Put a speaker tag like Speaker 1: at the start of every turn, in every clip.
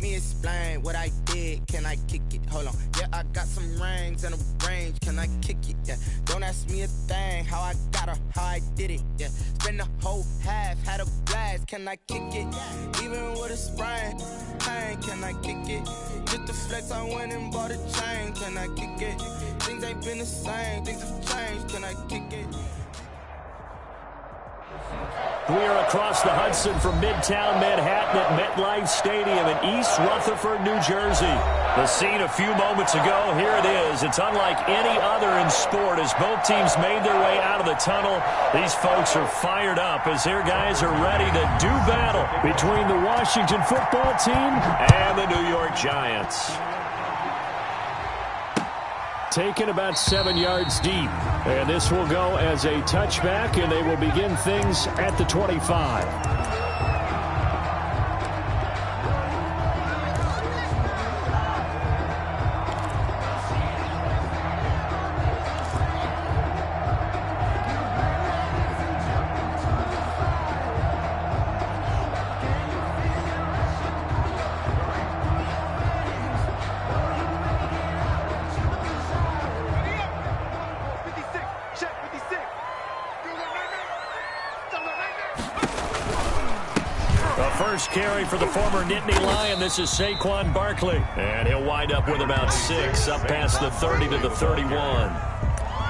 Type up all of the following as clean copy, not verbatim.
Speaker 1: me explain what I did. Can I kick it? Hold on. Yeah, I got some rings and a range. Can I kick it? Yeah. Don't ask me a thing. How I got her, how I did it. Yeah. Spend the whole half, had a blast. Can I kick it? Even with a sprain. Pain, can I kick it? Just the flex, I went and bought a chain. Can I kick it? Things ain't been the same. Things have changed. Can I kick it?
Speaker 2: We are across the Hudson from Midtown Manhattan at MetLife Stadium in East Rutherford, New Jersey. The scene a few moments ago, here it is. It's unlike any other in sport as both teams made their way out of the tunnel. These folks are fired up as their guys are ready to do battle between the Washington football team and the New York Giants. Taken about 7 yards deep. And this will go as a touchback, and they will begin things at the 25. First carry for the former Nittany Lion. This is Saquon Barkley. And he'll wind up with about 6 up past the 30 to the 31.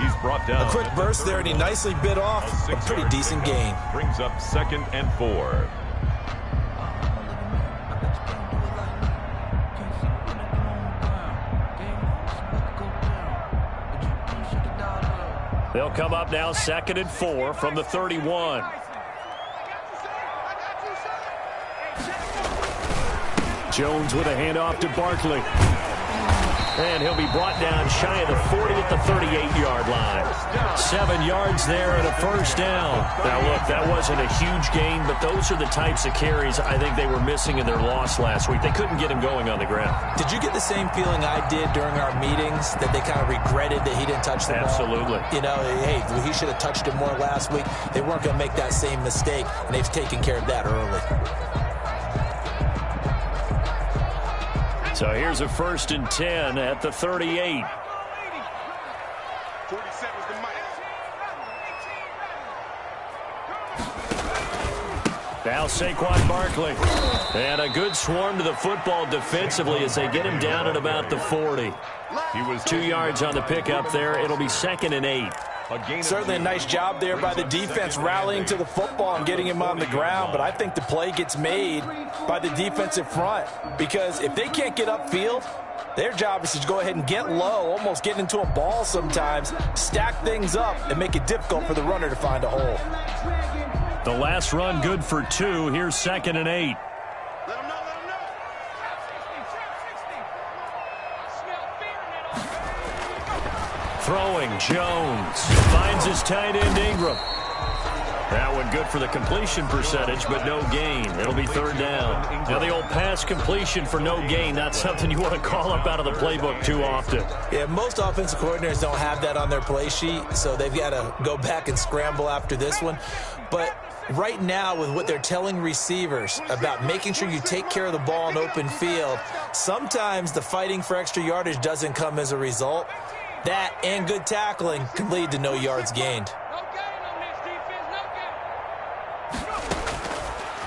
Speaker 3: He's brought down.
Speaker 4: A quick burst there, and he nicely bit off a pretty decent gain.
Speaker 3: Brings up 2nd and 4.
Speaker 2: They'll come up now 2nd and 4 from the 31. Jones with a handoff to Barkley. And he'll be brought down shy of the 40 at the 38-yard line. 7 yards there and a first down. Now, look, that wasn't a huge gain, but those are the types of carries I think they were missing in their loss last week. They couldn't get him going on the ground.
Speaker 4: Did you get the same feeling I did during our meetings, that they kind of regretted that he didn't touch the ball?
Speaker 2: Absolutely.
Speaker 4: You know, hey, he should have touched it more last week. They weren't going to make that same mistake, and they've taken care of that early.
Speaker 2: So here's a 1st and 10 at the 38. Now Saquon Barkley. And a good swarm to the football defensively as they get him down at about the 40. He was 2 yards on the pickup there. It'll be 2nd and 8.
Speaker 4: Certainly a nice job there by the defense rallying to the football and getting him on the ground, but I think the play gets made by the defensive front, because if they can't get upfield, their job is to go ahead and get low, almost get into a ball sometimes, stack things up, and make it difficult for the runner to find a hole.
Speaker 2: The last run good for 2. Here's 2nd and 8. Throwing, Jones finds his tight end Ingram. That one good for the completion percentage, but no gain. It'll be 3rd down. Now the old pass completion for no gain, not something you want to call up out of the playbook too often.
Speaker 4: Yeah, most offensive coordinators don't have that on their play sheet, so they've got to go back and scramble after this one. But right now, with what they're telling receivers about making sure you take care of the ball in open field, sometimes the fighting for extra yardage doesn't come as a result. That and good tackling can lead to no yards gained.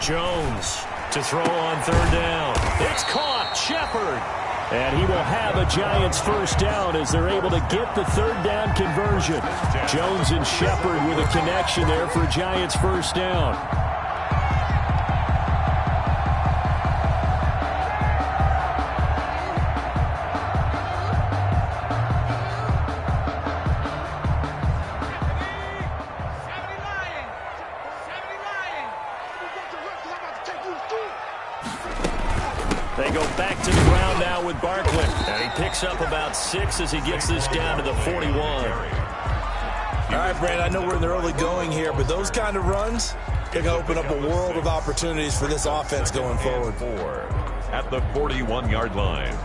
Speaker 2: Jones to throw on 3rd down. It's caught. Shepard. And he will have a Giants first down as they're able to get the 3rd down conversion. Jones and Shepard with a connection there for a Giants first down. They go back to the ground now with Barkley. And he picks up about 6 as he gets this down to the 41.
Speaker 4: All right, Brandon, I know we're in the early going here, but those kind of runs, they're going to open up a world of opportunities for this offense going forward.
Speaker 3: At the 41-yard line.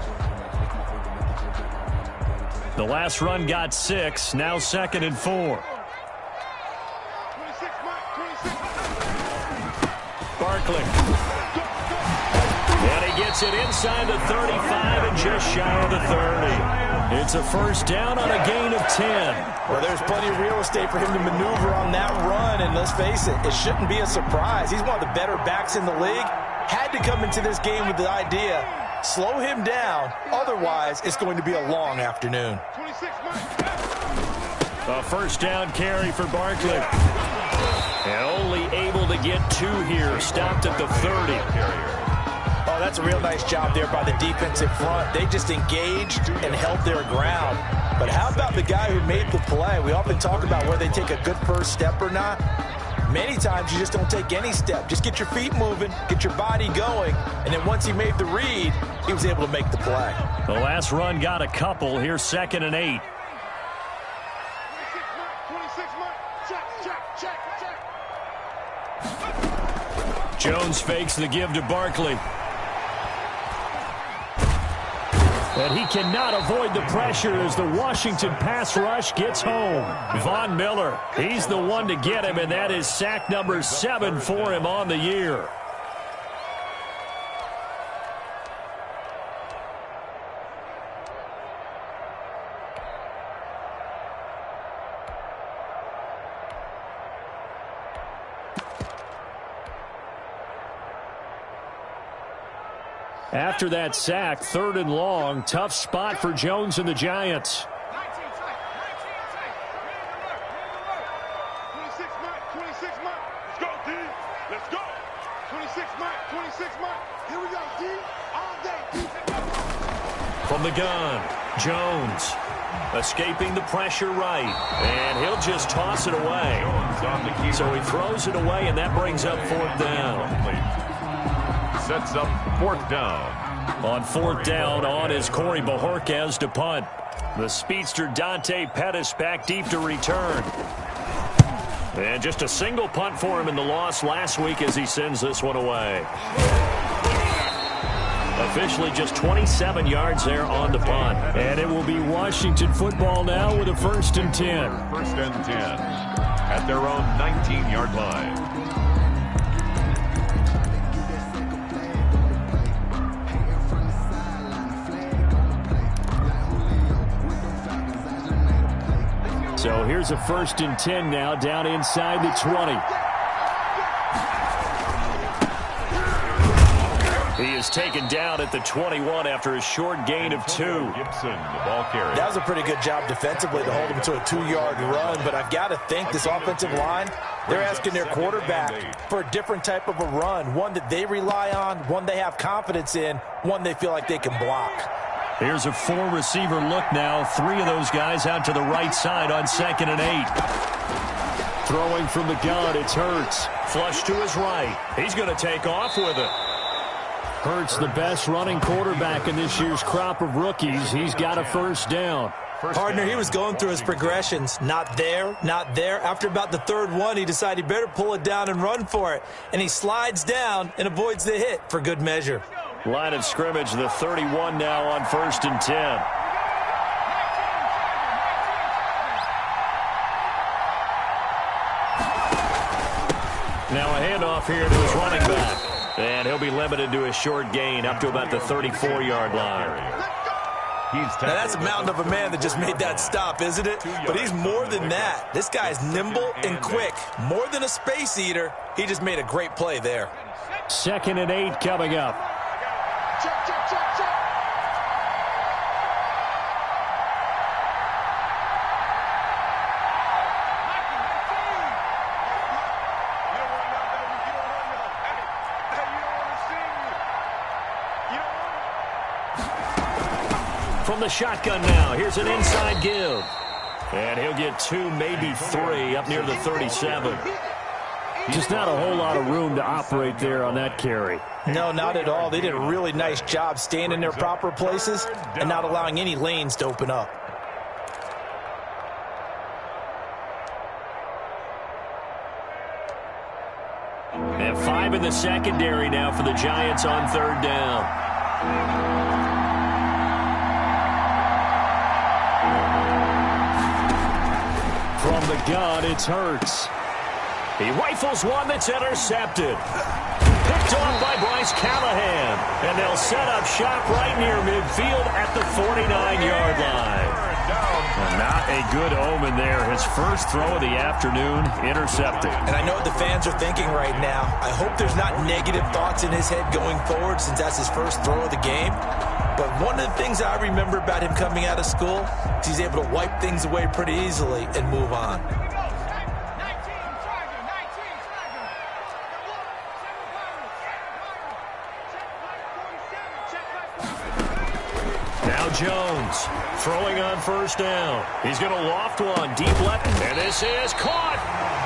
Speaker 2: The last run got 6, now 2nd and 4. Barkley. And he gets gets it inside the 35 and just shy of the 30. It's a first down on a gain of 10.
Speaker 4: Well, there's plenty of real estate for him to maneuver on that run, and let's face it, it shouldn't be a surprise. He's one of the better backs in the league. Had to come into this game with the idea, slow him down, otherwise it's going to be a long afternoon.
Speaker 2: A first down carry for Barkley. And only able to get 2 here, stopped at the 30.
Speaker 4: Oh, that's a real nice job there by the defensive front. They just engaged and held their ground. But how about the guy who made the play? We often talk about whether they take a good first step or not. Many times you just don't take any step. Just get your feet moving, get your body going, and then once he made the read, he was able to make the play.
Speaker 2: The last run got a couple. Here's 2nd and 8. Jones fakes the give to Barkley. And he cannot avoid the pressure as the Washington pass rush gets home. Von Miller, he's the one to get him, and that is sack number 7 for him on the year. After that sack, 3rd and long, tough spot for Jones and the Giants. From the gun, Jones escaping the pressure right, and he'll just toss it away. So he throws it away, and that brings up 4th down.
Speaker 3: Sets up 4th down.
Speaker 2: On 4th down, on is Corey Bojorquez to punt. The speedster Dante Pettis back deep to return. And just a single punt for him in the loss last week as he sends this one away. Officially just 27 yards there on the punt. And it will be Washington football now with a 1st and 10.
Speaker 3: 1st and 10 at their own 19-yard line.
Speaker 2: So here's a 1st and 10 now down inside the 20. He is taken down at the 21 after a short gain of 2.
Speaker 3: Gibson, the ball carrier.
Speaker 4: That was a pretty good job defensively to hold him to a 2-yard run, but I've got to think this offensive line, they're asking their quarterback for a different type of a run, one that they rely on, one they have confidence in, one they feel like they can block.
Speaker 2: Here's a 4-receiver look now. 3 of those guys out to the right side on 2nd and 8. Throwing from the gun, it's Hurts. Flush to his right. He's going to take off with it. Hurts, the best running quarterback in this year's crop of rookies. He's got a 1st down.
Speaker 4: Partner, he was going through his progressions. Not there, not there. After about the 3rd one, he decided he better pull it down and run for it. And he slides down and avoids the hit for good measure.
Speaker 2: Line of scrimmage, the 31 now on 1st and 10. Now a handoff here to his running back. And he'll be limited to a short gain up to about the 34-yard line.
Speaker 4: Now that's a mountain of a man that just made that stop, isn't it? But he's more than that. This guy's nimble and quick. More than a space eater. He just made a great play there.
Speaker 2: 2nd and 8 coming up. From the shotgun now, here's an inside give. And he'll get 2, maybe 3 up near the 37. Just not a whole lot of room to operate there on that carry.
Speaker 4: No, not at all. They did a really nice job staying in their proper places and not allowing any lanes to open up.
Speaker 2: And 5 in the secondary now for the Giants on 3rd down. From the gun, it's Hurts. He rifles one that's intercepted. Picked off by Bryce Callahan. And they'll set up shop right near midfield at the 49-yard line. Not a good omen there. His first throw of the afternoon intercepted.
Speaker 4: And I know what the fans are thinking right now. I hope there's not negative thoughts in his head going forward since that's his first throw of the game. But one of the things I remember about him coming out of school is he's able to wipe things away pretty easily and move on.
Speaker 2: Now Jones throwing on first down. He's going to loft one deep left. And this is caught.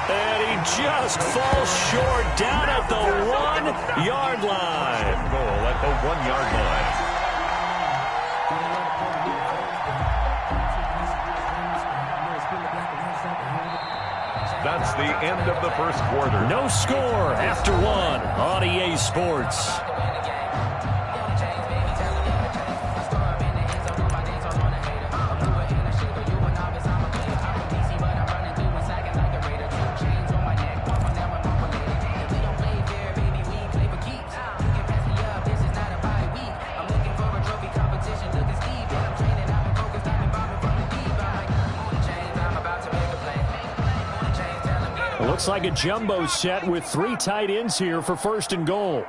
Speaker 2: And he just falls short down at the 1-yard line.
Speaker 3: Goal at the 1-yard line. That's the end of the first quarter.
Speaker 2: No score after one on EA Sports. Looks like a jumbo set with 3 tight ends here for first and goal.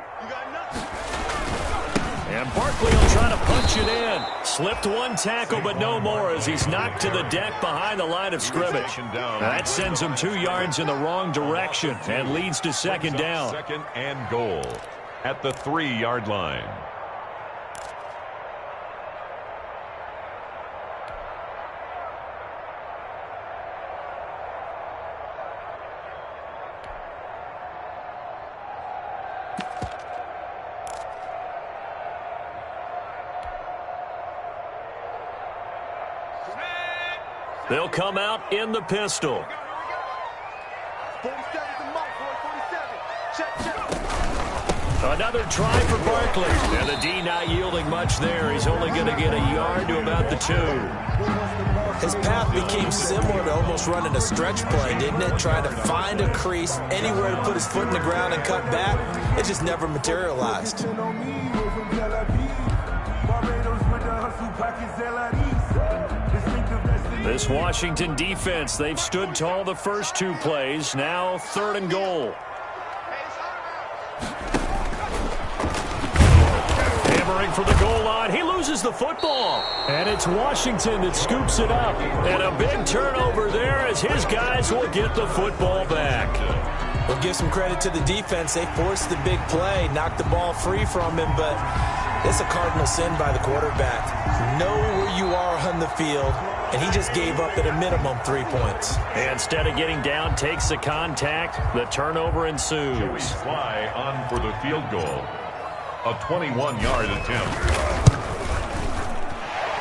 Speaker 2: And Barkley will try to punch it in. Slipped one tackle, but no more as he's knocked to the deck behind the line of scrimmage. That sends him 2 yards in the wrong direction and leads to second down.
Speaker 3: Second and goal at the 3-yard line.
Speaker 2: They'll come out in the pistol. Another try for Barkley. And the D not yielding much there. He's only going to get a yard to about the 2.
Speaker 4: His path became similar to almost running a stretch play, didn't it? Trying to find a crease, anywhere to put his foot in the ground and cut back. It just never materialized.
Speaker 2: This Washington defense, they've stood tall the first 2 plays. Now 3rd and goal. Hammering for the goal line. He loses the football. And it's Washington that scoops it up. And a big turnover there as his guys will get the football back.
Speaker 4: We'll give some credit to the defense. They forced the big play, knocked the ball free from him, but it's a cardinal sin by the quarterback. Know where you are on the field, and he just gave up at a minimum 3 points.
Speaker 2: And instead of getting down, takes the contact. The turnover ensues.
Speaker 3: Fly on for the field goal. A 21-yard attempt.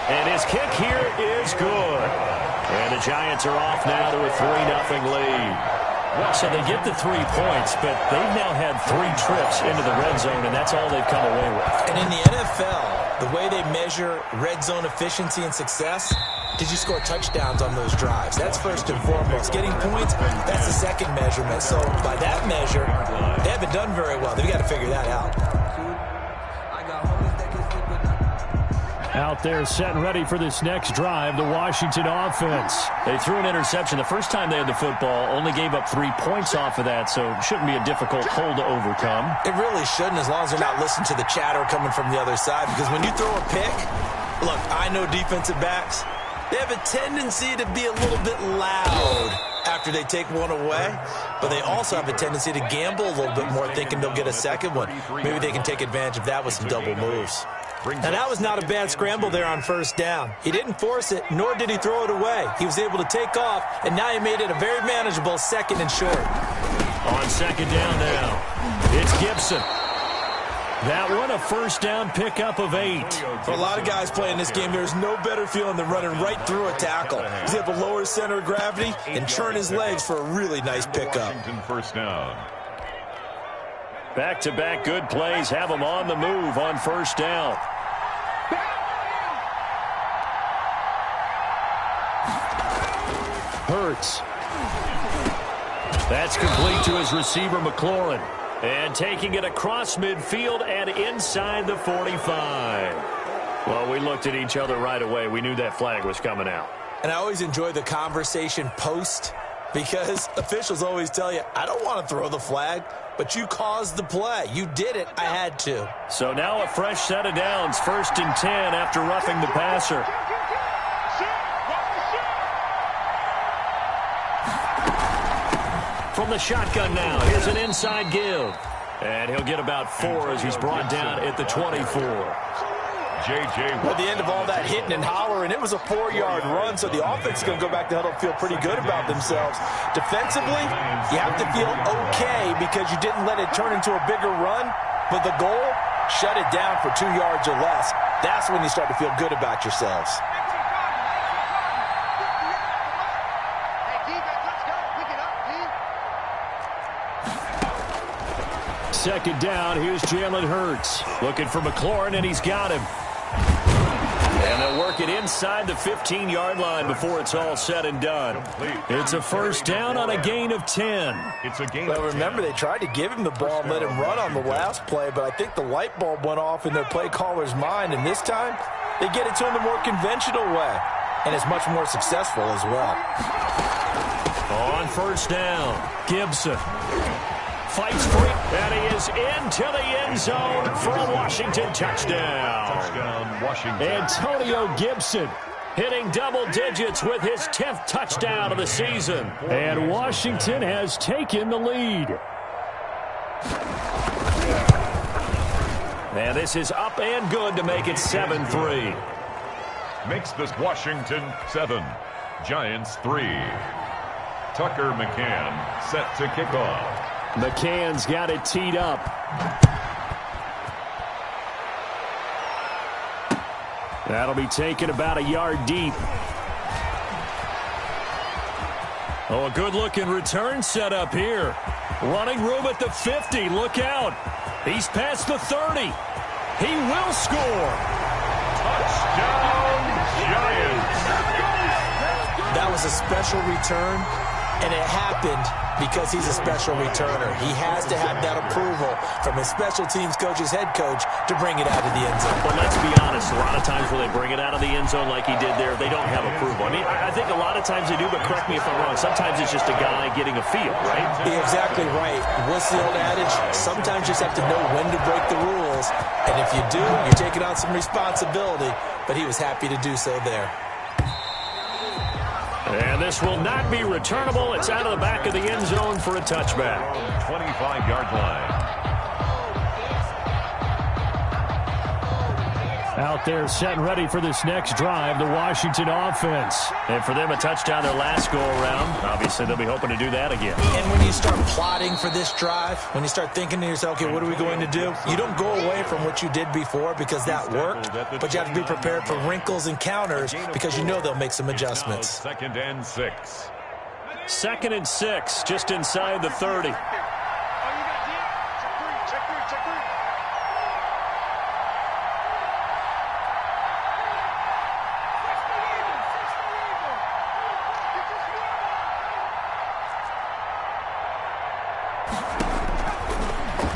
Speaker 2: And his kick here is good. And the Giants are off now to a 3-0 lead. So they get the 3 points, but they've now had 3 trips into the red zone, and that's all they've come away with.
Speaker 4: And in the NFL, the way they measure red zone efficiency and success, did you score touchdowns on those drives? That's first and foremost. Getting points, that's the second measurement. So by that measure, they haven't done very well. They've got to figure that out.
Speaker 2: Out there set and ready for this next drive, the Washington offense. They threw an interception the first time they had the football, only gave up 3 points off of that, so it shouldn't be a difficult hole to overcome.
Speaker 4: It really shouldn't, as long as they're not listening to the chatter coming from the other side, because when you throw a pick, look, I know defensive backs, they have a tendency to be a little bit loud after they take one away, but they also have a tendency to gamble a little bit more, thinking they'll get a second one. Maybe they can take advantage of that with some double moves. Now, that was not a bad scramble there on first down. He didn't force it, nor did he throw it away. He was able to take off, and now he made it a very manageable 2nd and short.
Speaker 2: On second down now, it's Gibson. That one a first down pickup of 8.
Speaker 4: For a lot of guys playing this game, there's no better feeling than running right through a tackle. He's able to lower his center of gravity and turn his legs for a really nice pickup.
Speaker 3: First down.
Speaker 2: Back-to-back good plays have them on the move on first down. Hurts. That's complete to his receiver, McLaurin. And taking it across midfield and inside the 45. Well, we looked at each other right away. We knew that flag was coming out.
Speaker 4: And I always enjoy the conversation post, because officials always tell you, I don't want to throw the flag, but you caused the play. You did it. I had to.
Speaker 2: So now a fresh set of downs, 1st and 10 after roughing the passer. From the shotgun now, here's an inside give. And he'll get about 4 as he's brought down at the 24.
Speaker 4: At the end of all that hitting and hollering, it was a 4-yard run, so the offense is going to go back to huddle and feel pretty good about themselves. Defensively, you have to feel okay because you didn't let it turn into a bigger run, but the goal, shut it down for 2 yards or less. That's when you start to feel good about yourselves.
Speaker 2: Second down, here's Jalen Hurts. Looking for McLaurin, and he's got him. And they'll work it inside the 15-yard line before it's all said and done. It's a first down on a gain of 10.
Speaker 3: It's a gain.
Speaker 4: Well, remember, they tried to give him the ball and let him run on the last play, but I think the light bulb went off in their play caller's mind, and this time they get it to him the more conventional way, and it's much more successful as well.
Speaker 2: On first down, Gibson fights for it, and he is into the end zone for a Washington touchdown.
Speaker 3: Touchdown, Washington.
Speaker 2: Antonio Gibson hitting double digits with his 10th touchdown of the season. And Washington has taken the lead. And this is up and good to make it 7-3.
Speaker 3: Makes this Washington 7, Giants 3. Tucker McCann set to kick off.
Speaker 2: McCann's got it teed up. That'll be taken about a yard deep. Oh, a good-looking return set up here. Running room at the 50. Look out. He's past the 30. He will score.
Speaker 3: Touchdown, Giants.
Speaker 4: That was a special return, and it happened because he's a special returner. He has to have that approval from his special teams coach's head coach to bring it out of the end zone.
Speaker 2: But let's be honest, a lot of times when they bring it out of the end zone like he did there, they don't have approval. I mean, I think a lot of times they do, but correct me if I'm wrong. Sometimes it's just a guy getting a feel, right?
Speaker 4: You're exactly right. What's the old adage? Sometimes you just have to know when to break the rules, and if you do, you're taking on some responsibility, but he was happy to do so there.
Speaker 2: And this will not be returnable. It's out of the back of the end zone for a touchback.
Speaker 3: 25-yard line.
Speaker 2: Out there set and ready for this next drive, the Washington offense. And for them, a touchdown their last go-around. Obviously, they'll be hoping to do that again.
Speaker 4: And when you start plotting for this drive, when you start thinking to yourself, okay, what are we going to do? You don't go away from what you did before because that worked, but you have to be prepared for wrinkles and counters because you know they'll make some adjustments.
Speaker 3: 2nd and 6.
Speaker 2: 2nd and 6, just inside the 30.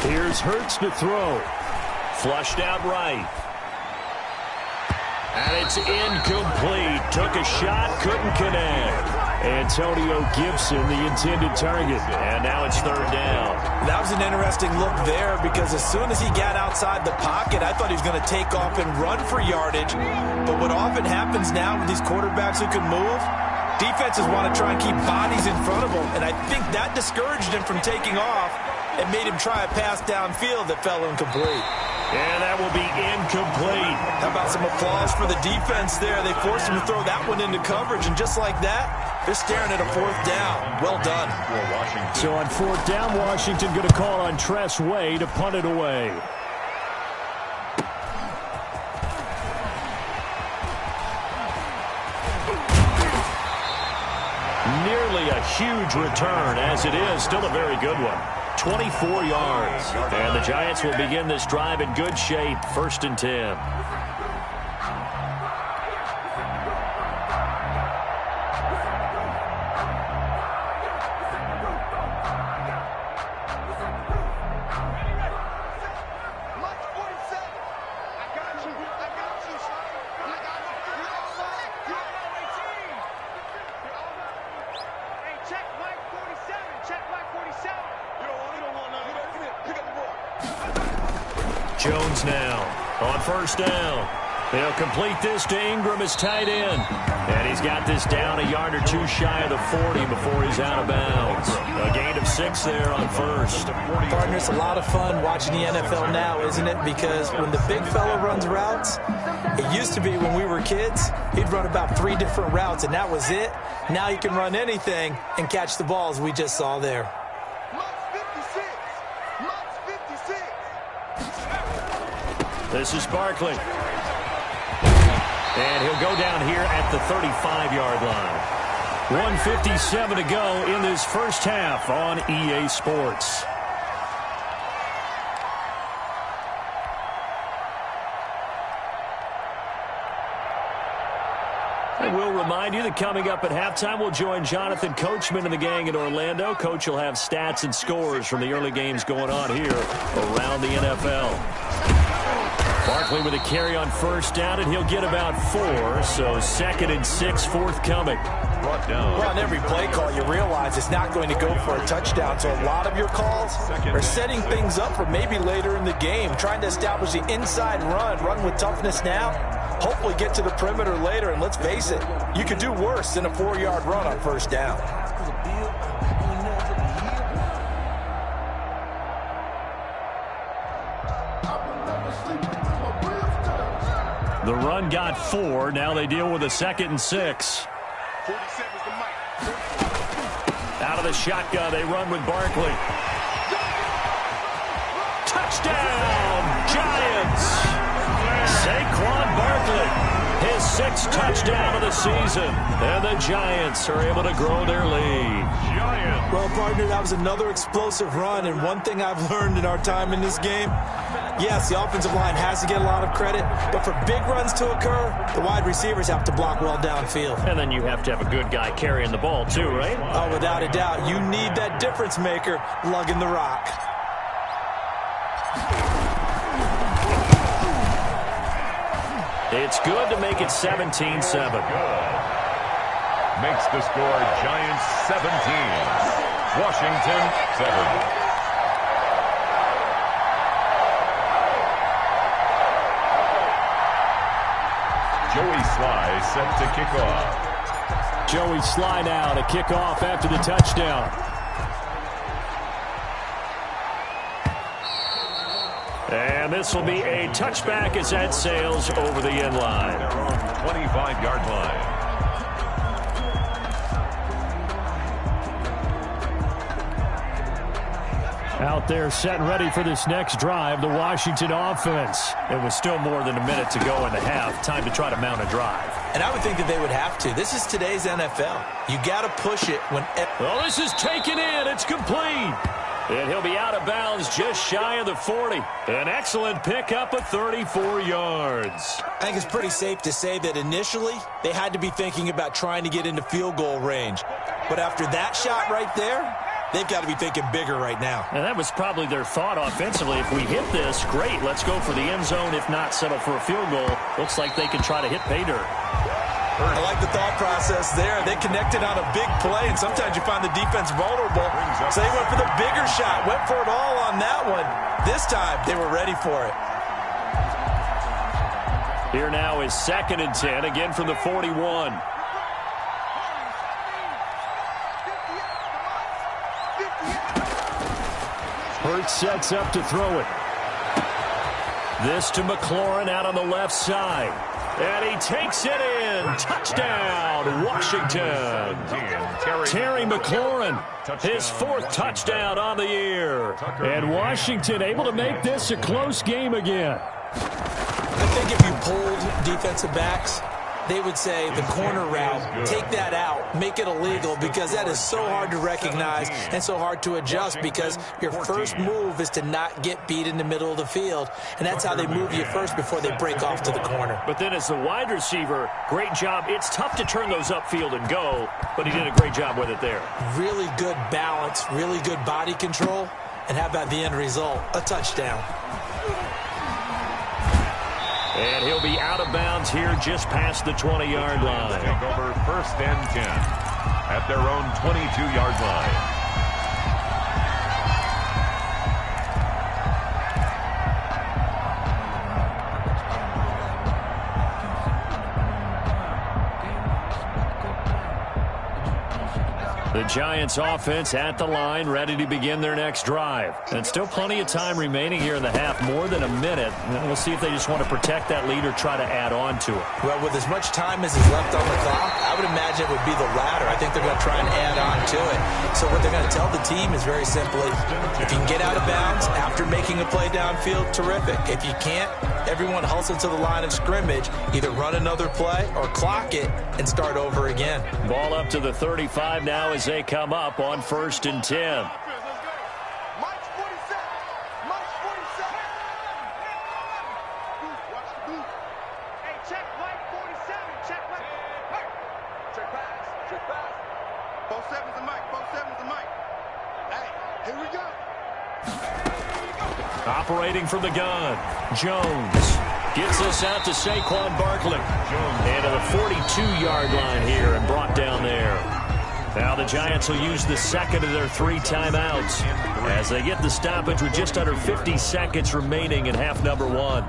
Speaker 2: Here's Hurts to throw. Flushed out right. And it's incomplete. Took a shot, couldn't connect. Antonio Gibson, the intended target. And now it's 3rd down.
Speaker 4: That was an interesting look there because as soon as he got outside the pocket, I thought he was going to take off and run for yardage. But what often happens now with these quarterbacks who can move, defenses want to try and keep bodies in front of them. And I think that discouraged him from taking off and made him try a pass downfield that fell incomplete.
Speaker 2: And that will be incomplete.
Speaker 4: How about some applause for the defense there? They forced him to throw that one into coverage, and just like that, they're staring at a 4th down. Well done.
Speaker 2: So on 4th down, Washington going to call on Tress Way to punt it away. Nearly a huge return, as it is. Still a very good one. 24 yards. And the Giants will begin this drive in good shape. 1st and 10. Jones now on first down. They'll complete this to Ingram, his tight end. And he's got this down a yard or two shy of the 40 before he's out of bounds. A gain of 6 there on first.
Speaker 4: Partner, it's a lot of fun watching the NFL now, isn't it? Because when the big fella runs routes, it used to be when we were kids, he'd run about 3 different routes, and that was it. Now he can run anything and catch the ball, as we just saw there.
Speaker 2: This is Barkley. And he'll go down here at the 35-yard line. 1:57 to go in this first half on EA Sports. And we'll remind you that coming up at halftime, we'll join Jonathan Coachman and the gang in Orlando. Coach will have stats and scores from the early games going on here around the NFL. Barkley with a carry on first down, and he'll get about 4, so 2nd and 6 forthcoming.
Speaker 3: Brought down.
Speaker 4: Well, on every play call, you realize it's not going to go for a touchdown, so a lot of your calls are setting things up for maybe later in the game, trying to establish the inside run with toughness now, hopefully get to the perimeter later, and let's face it, you could do worse than a 4-yard run on first down.
Speaker 2: The run got 4. Now they deal with a 2nd and 6. Out of the shotgun, they run with Barkley. Touchdown, Giants! Saquon Barkley, his 6th touchdown of the season. And the Giants are able to grow their lead.
Speaker 4: Well, partner, that was another explosive run, and one thing I've learned in our time in this game, yes, the offensive line has to get a lot of credit, but for big runs to occur, the wide receivers have to block well downfield.
Speaker 2: And then you have to have a good guy carrying the ball too, right?
Speaker 4: Oh, without a doubt. You need that difference maker lugging the rock.
Speaker 2: It's good to make it 17-7.
Speaker 3: Makes the score Giants 17, Washington 7. Joey Sly set to kick off.
Speaker 2: Joey Sly now to kick off after the touchdown. And this will be a touchback as that sails over the end line.
Speaker 3: 25-yard line.
Speaker 2: Out there set and ready for this next drive, the Washington offense. It was still more than a minute to go in the half. Time to try to mount a drive.
Speaker 4: And I would think that they would have to. This is today's NFL. You got to push it when...
Speaker 2: Well, this is taken in. It's complete. And he'll be out of bounds just shy of the 40. An excellent pickup of 34 yards.
Speaker 4: I think it's pretty safe to say that initially they had to be thinking about trying to get into field goal range. But after that shot right there, they've got to be thinking bigger right now.
Speaker 2: And that was probably their thought offensively. If we hit this, great. Let's go for the end zone. If not, settle for a field goal. Looks like they can try to hit pay dirt.
Speaker 4: I like the thought process there. They connected on a big play, and sometimes you find the defense vulnerable. So they went for the bigger shot, went for it all on that one. This time, they were ready for it.
Speaker 2: Here now is 2nd and 10, again from the 41. Hurts sets up to throw it. This to McLaurin out on the left side. And he takes it in. Touchdown, Washington. Terry McLaurin, his 4th touchdown on the year. And Washington able to make this a close game again.
Speaker 4: I think if you polled defensive backs, they would say the corner route, take that out, make it illegal, because that is so hard to recognize and so hard to adjust, because your first move is to not get beat in the middle of the field, and that's how they move you first before they break off to the corner.
Speaker 2: But then as the wide receiver, great job. It's tough to turn those upfield and go, but he did a great job with it there.
Speaker 4: Really good balance, really good body control, and how about the end result? A touchdown.
Speaker 2: And he'll be out of bounds here just past the 20-yard line.
Speaker 3: Take over 1st and 10 at their own 22-yard line.
Speaker 2: The Giants offense at the line, ready to begin their next drive. And still plenty of time remaining here in the half, more than a minute. And we'll see if they just want to protect that lead or try to add on to it.
Speaker 4: Well, with as much time as is left on the clock, I would imagine it would be the latter. I think they're going to try and add on to it. So what they're going to tell the team is very simply, if you can get out of bounds after making a play downfield, terrific. If you can't, everyone hustle to the line of scrimmage, either run another play or clock it and start over again.
Speaker 2: Ball up to the 35 now as they come up on 1st and 10. Operating from the gun, Jones gets this out to Saquon Barkley. And to the 42-yard line here and brought down there. Now the Giants will use the second of their 3 timeouts as they get the stoppage with just under 50 seconds remaining in half number 1.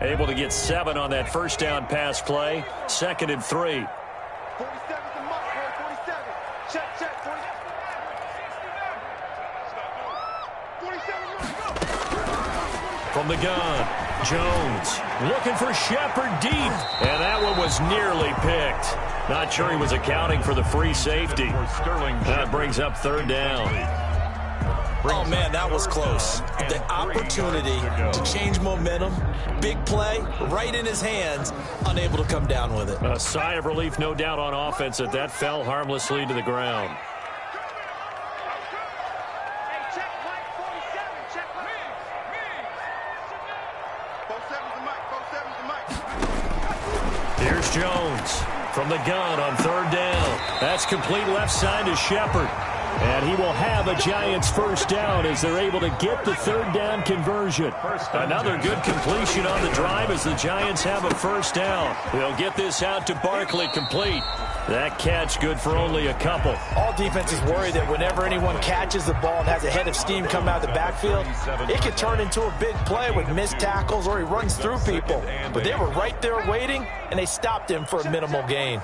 Speaker 2: Able to get 7 on that first down pass play. 2nd and 3. From the gun, Jones looking for Shepard deep. And that one was nearly picked. Not sure he was accounting for the free safety. That brings up 3rd down.
Speaker 4: Oh, man, that was close. The opportunity to change momentum, big play, right in his hands, unable to come down with it.
Speaker 2: A sigh of relief, no doubt, on offense that fell harmlessly to the ground. Here's Jones from the gun on 3rd down. That's complete left side to Shepard. And he will have a Giants first down as they're able to get the 3rd down conversion. Another good completion on the drive as the Giants have a first down. They'll get this out to Barkley, complete. That catch good for only a couple.
Speaker 4: All defenses worry that whenever anyone catches the ball and has a head of steam come out of the backfield, it could turn into a big play with missed tackles or he runs through people. But they were right there waiting, and they stopped him for a minimal gain.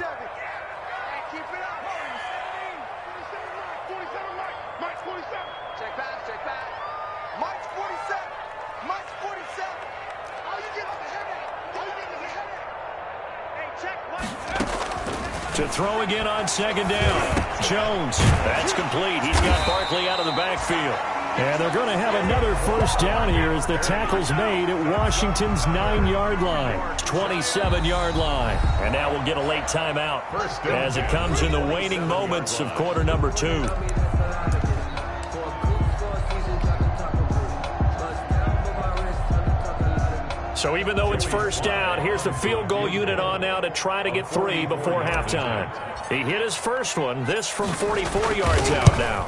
Speaker 2: To throw again on 2nd down. Jones, that's complete. He's got Barkley out of the backfield. And they're going to have another first down here as the tackle's made at Washington's 9-yard line. 27-yard line. And now we'll get a late timeout as it comes in the waning moments of quarter number 2. So even though it's first down, here's the field goal unit on now to try to get 3 before halftime. He hit his first one, this from 44 yards out now.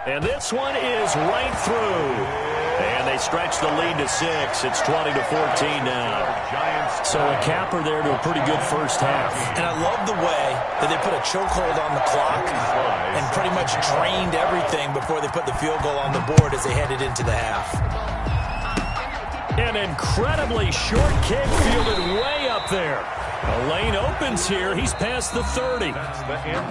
Speaker 2: And this one is right through. And they stretch the lead to 6. It's 20-14 now. So a capper there to a pretty good first half.
Speaker 4: And I love the way that they put a chokehold on the clock and pretty much drained everything before they put the field goal on the board as they headed into the half.
Speaker 2: An incredibly short kick fielded way up there. A lane opens here. He's past the 30.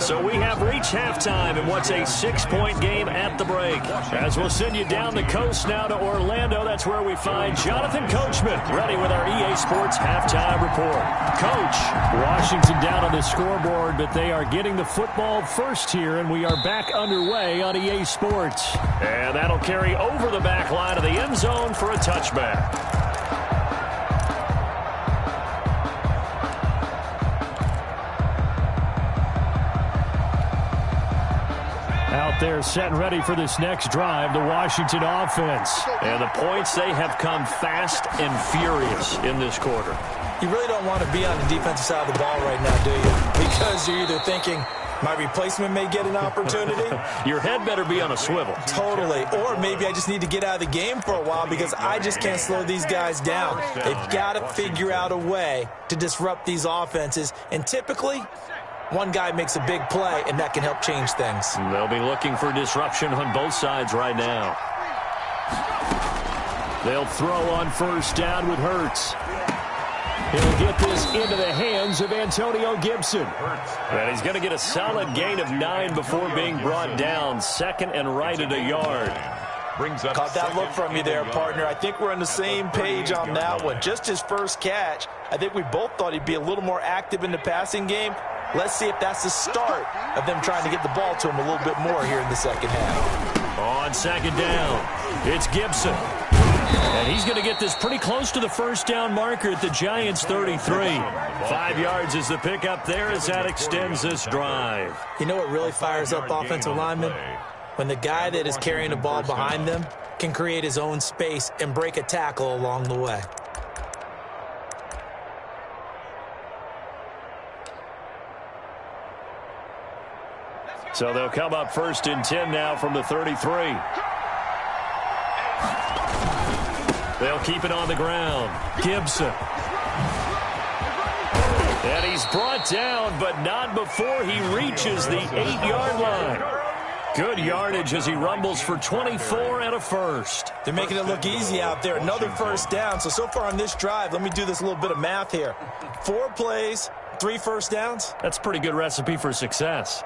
Speaker 2: So we have reached halftime in what's a 6-point game at the break. As we'll send you down the coast now to Orlando, that's where we find Jonathan Coachman ready with our EA Sports halftime report. Coach, Washington down on the scoreboard, but they are getting the football first here, and we are back underway on EA Sports. And that'll carry over the back line of the end zone for a touchback. Out there set and ready for this next drive, the Washington offense. And the points, they have come fast and furious in this quarter.
Speaker 4: You really don't want to be on the defensive side of the ball right now, do you? Because you're either thinking, my replacement may get an opportunity.
Speaker 2: Your head better be on a swivel.
Speaker 4: Totally. Or maybe I just need to get out of the game for a while because I just can't slow these guys down. They've got to figure out a way to disrupt these offenses. And typically, one guy makes a big play, and that can help change things.
Speaker 2: They'll be looking for disruption on both sides right now. They'll throw on first down with Hurts. He'll get this into the hands of Antonio Gibson. And he's going to get a solid gain of 9 before being brought down. Second and right at a yard.
Speaker 4: Caught that look from you there, partner. I think we're on the same page on that one. Just his first catch. I think we both thought he'd be a little more active in the passing game. Let's see if that's the start of them trying to get the ball to him a little bit more here in the second half.
Speaker 2: On second down, it's Gibson. And he's going to get this pretty close to the first down marker at the Giants' 33. 5 yards is the pickup there as that extends this drive.
Speaker 4: You know what really fires up offensive linemen? When the guy that is carrying the ball behind them can create his own space and break a tackle along the way.
Speaker 2: So they'll come up first and 10 now from the 33. They'll keep it on the ground. Gibson. And he's brought down, but not before he reaches the 8-yard line. Good yardage as he rumbles for 24 and a first.
Speaker 4: They're making it look easy out there. Another first down. So far on this drive, let me do this little bit of math here. 4 plays, 3 first downs.
Speaker 2: That's a pretty good recipe for success.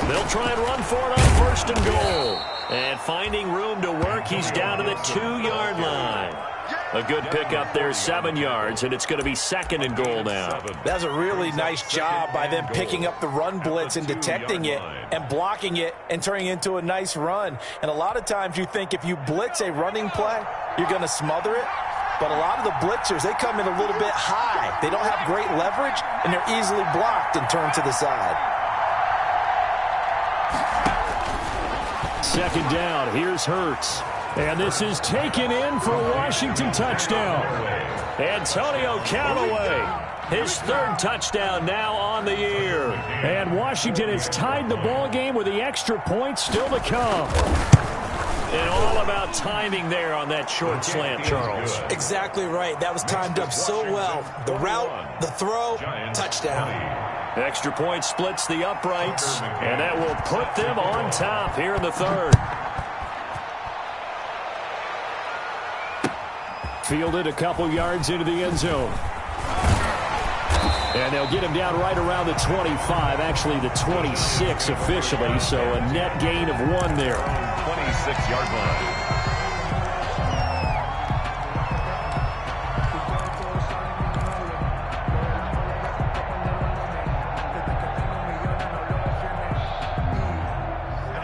Speaker 2: They'll try and run for it on first and goal. And finding room to work, he's down to the 2-yard line. A good pickup there, 7 yards, and it's going to be second and goal now.
Speaker 4: That's a really nice job by them picking up the run blitz and detecting it and blocking it and turning it into a nice run. And a lot of times you think if you blitz a running play, you're going to smother it. But a lot of the blitzers, they come in a little bit high. They don't have great leverage, and they're easily blocked and turned to the side.
Speaker 2: Second down, here's Hurts. And this is taken in for a Washington touchdown. Antonio Callaway, his 3rd touchdown now on the year. And Washington has tied the ball game with the extra point still to come. And all about timing there on that short slant, Charles.
Speaker 4: Exactly right. That was timed up so well. The route, the throw, touchdown.
Speaker 2: Extra point splits the uprights, and that will put them on top here in the 3rd. Fielded a couple yards into the end zone. And they'll get him down right around the 25, actually the 26 officially, so a net gain of 1 there.
Speaker 3: 26-yard line.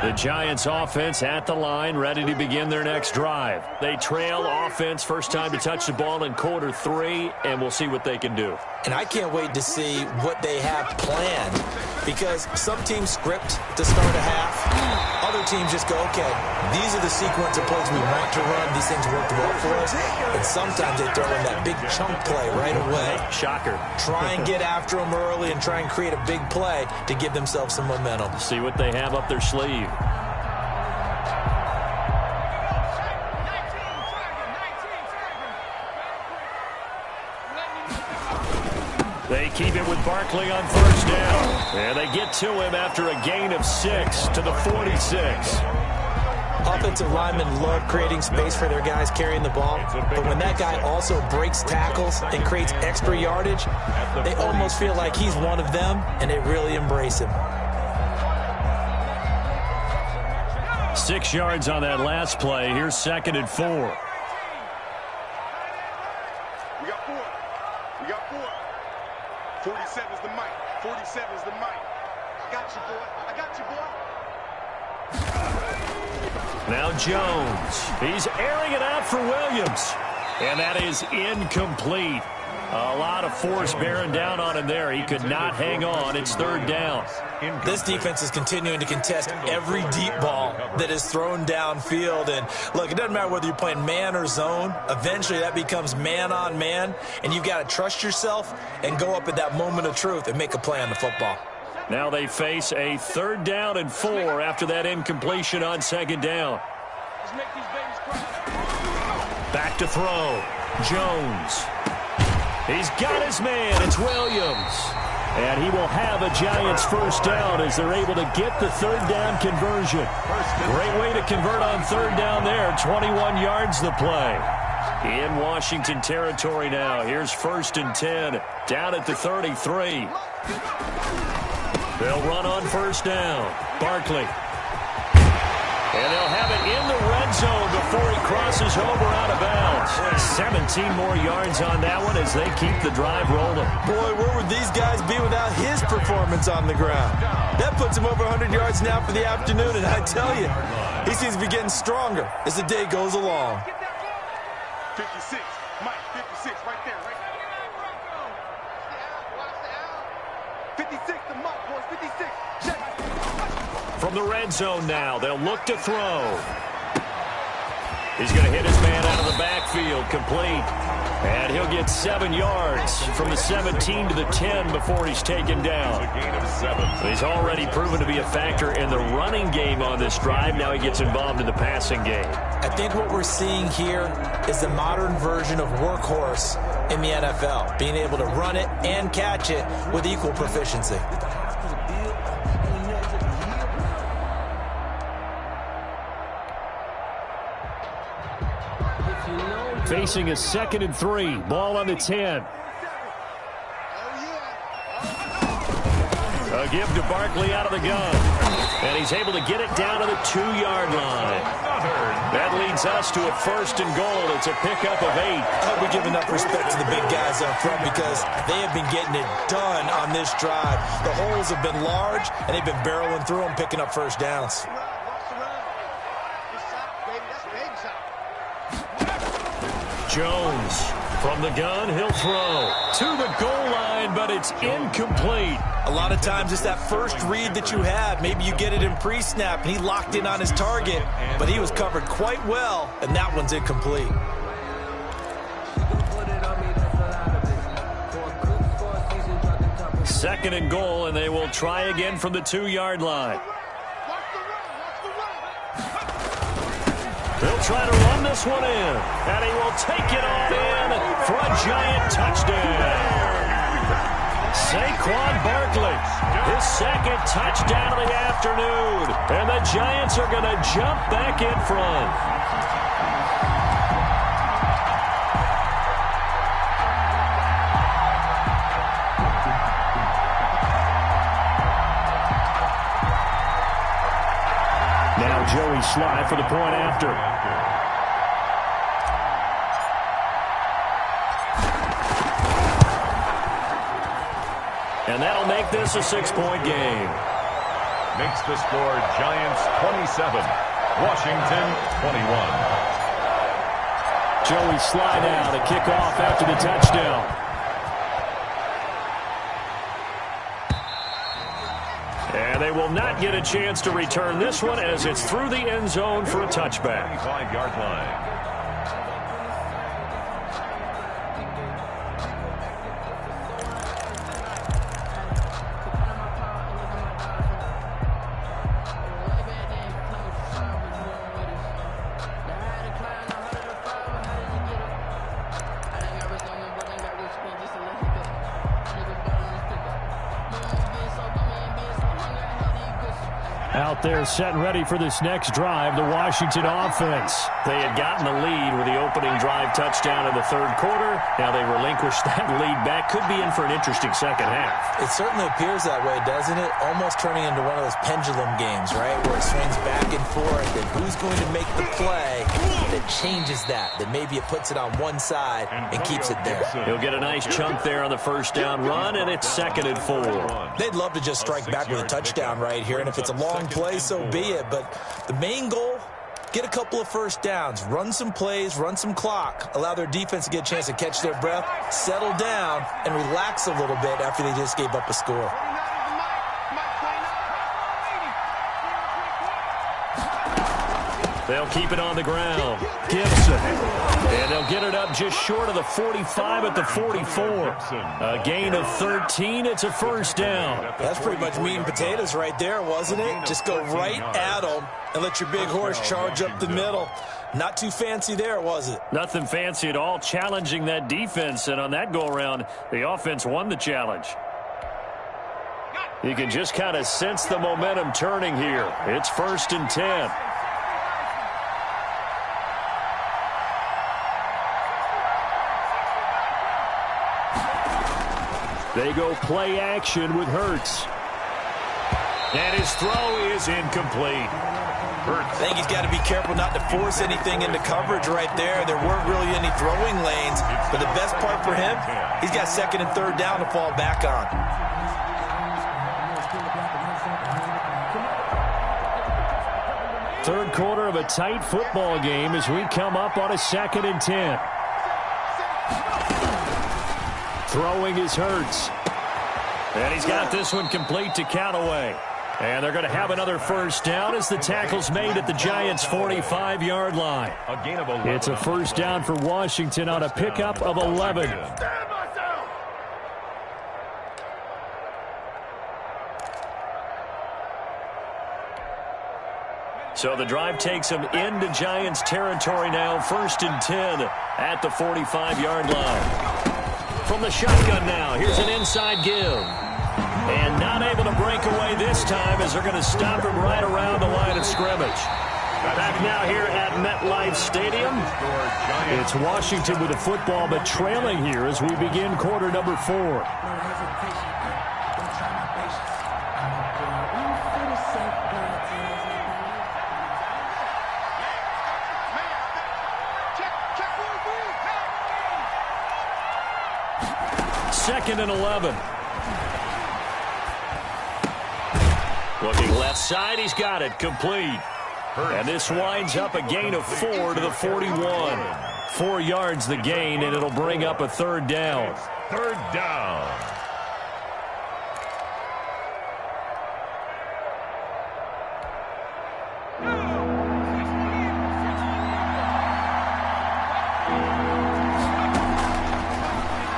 Speaker 2: The Giants offense at the line, ready to begin their next drive. They trail offense, first time to touch the ball in quarter 3, and we'll see what they can do.
Speaker 4: And I can't wait to see what they have planned, because some teams script to start a half. Other teams just go, okay, these are the sequence of plays we want to run. These things worked well for us. And sometimes they throw in that big chunk play right away.
Speaker 2: Shocker.
Speaker 4: Try and get after them early and try and create a big play to give themselves some momentum.
Speaker 2: See what they have up their sleeve. They keep it with Barkley on first down. And they get to him after a gain of 6 to the 46.
Speaker 4: Offensive linemen love creating space for their guys carrying the ball. But when that guy also breaks tackles and creates extra yardage, they almost feel like he's one of them, and they really embrace him.
Speaker 2: 6 yards on that last play. Here's second and 4.
Speaker 5: We got 4. We got 4. 47 is the mic. 47 is the mic. I got you, boy. I got you, boy.
Speaker 2: Now Jones. He's airing it out for Williams. And that is incomplete. A lot of force bearing down on him there. He could not hang on. It's third down.
Speaker 4: This defense is continuing to contest every deep ball that is thrown downfield. And, look, it doesn't matter whether you're playing man or zone. Eventually that becomes man on man. And you've got to trust yourself and go up at that moment of truth and make a play on the football.
Speaker 2: Now they face a 3rd down and 4 after that incompletion on second down. Back to throw. Jones. He's got his man. It's Williams. And he will have a Giants first down as they're able to get the third down conversion. Great way to convert on third down there. 21 yards the play. In Washington territory now. Here's 1st and 10. Down at the 33. They'll run on first down. Barkley. And they'll have it in the red zone before he crosses over out of bounds. 17 more yards on that one as they keep the drive rolling.
Speaker 4: Boy, where would these guys be without his performance on the ground? That puts him over 100 yards now for the afternoon, and I tell you, he seems to be getting stronger as the day goes along.
Speaker 5: 56, Mike, 56, right there, right there. 56, the Mike, boys, 56. Check.
Speaker 2: From the red zone now, they'll look to throw. He's going to hit his man out of the backfield, complete. And he'll get 7 yards from the 17 to the 10 before he's taken down.
Speaker 3: A gain of 7.
Speaker 2: He's already proven to be a factor in the running game on this drive. Now he gets involved in the passing game.
Speaker 4: I think what we're seeing here is the modern version of workhorse in the NFL, being able to run it and catch it with equal proficiency.
Speaker 2: Facing a 2nd and 3. Ball on the 10. A give to Barkley out of the gun. And he's able to get it down to the 2-yard line. That leads us to a 1st and goal. It's a pickup of 8.
Speaker 4: I hope we give enough respect to the big guys up front because they have been getting it done on this drive. The holes have been large, and they've been barreling through them, picking up first downs.
Speaker 2: Jones from the gun, he'll throw to the goal line, but it's incomplete.
Speaker 4: A lot of times it's that first read that you have. Maybe you get it in pre-snap, and he locked in on his target, but he was covered quite well, and that one's incomplete.
Speaker 2: Second and goal, and they will try again from the 2-yard line. They'll try to run this one in, and he will take it on in for a Giant touchdown. Saquon Barkley, his 2nd touchdown of the afternoon, and the Giants are going to jump back in front. Now Joey Sly for the point after. And that'll make this a 6-point game.
Speaker 3: Makes the score Giants 27, Washington 21.
Speaker 2: Joey Sly now to kick off after the touchdown. And they will not get a chance to return this one as it's through the end zone for a touchback.
Speaker 3: 25-yard line.
Speaker 2: Out there set and ready for this next drive, the Washington offense. They had gotten the lead with the opening drive touchdown in the 3rd quarter. Now they relinquished that lead back. Could be in for an interesting second half.
Speaker 4: It certainly appears that way, doesn't it? Almost turning into one of those pendulum games, right? Where it swings back and forth, and who's going to make the play that changes that maybe it puts it on one side and keeps it there.
Speaker 2: He'll get a nice chunk there on the first down run, and it's 2nd and 4.
Speaker 4: They'd love to just strike back with a touchdown right here, and if it's a long play, so be it. But the main goal, get a couple of first downs, run some plays, run some clock, allow their defense to get a chance to catch their breath, settle down, and relax a little bit after they just gave up a score.
Speaker 2: They'll keep it on the ground. Gibson. And they'll get it up just short of the 45 at the 44. A gain of 13. It's a first down.
Speaker 4: That's pretty much meat and potatoes right there, wasn't it? Just go right at them and let your big horse charge up the middle. Not too fancy there, was it?
Speaker 2: Nothing fancy at all, challenging that defense, and on that go-around, the offense won the challenge. You can just kind of sense the momentum turning here. It's 1st and 10. They go play action with Hurts. And his throw is incomplete.
Speaker 4: I think he's got to be careful not to force anything into coverage right there. There weren't really any throwing lanes, but the best part for him, he's got 2nd and 3rd down to fall back on.
Speaker 2: Third quarter of a tight football game as we come up on a 2nd and 10. Throwing is Hurts. And he's got this one complete to Callaway. And they're going to have another 1st down as the tackle's made at the Giants' 45-yard line. It's a 1st down for Washington on a pickup of 11. So the drive takes them into Giants territory now, 1st and 10 at the 45-yard line. From the shotgun now, here's an inside give. And not able to break away this time as they're going to stop him right around the line of scrimmage. Back now here at MetLife Stadium. It's Washington with the football, but trailing here as we begin quarter number 4. Second and 11. Looking left side, he's got it, complete. And this winds up a gain of 4 to the 41. 4 yards the gain, and it'll bring up a 3rd down.
Speaker 3: 3rd down.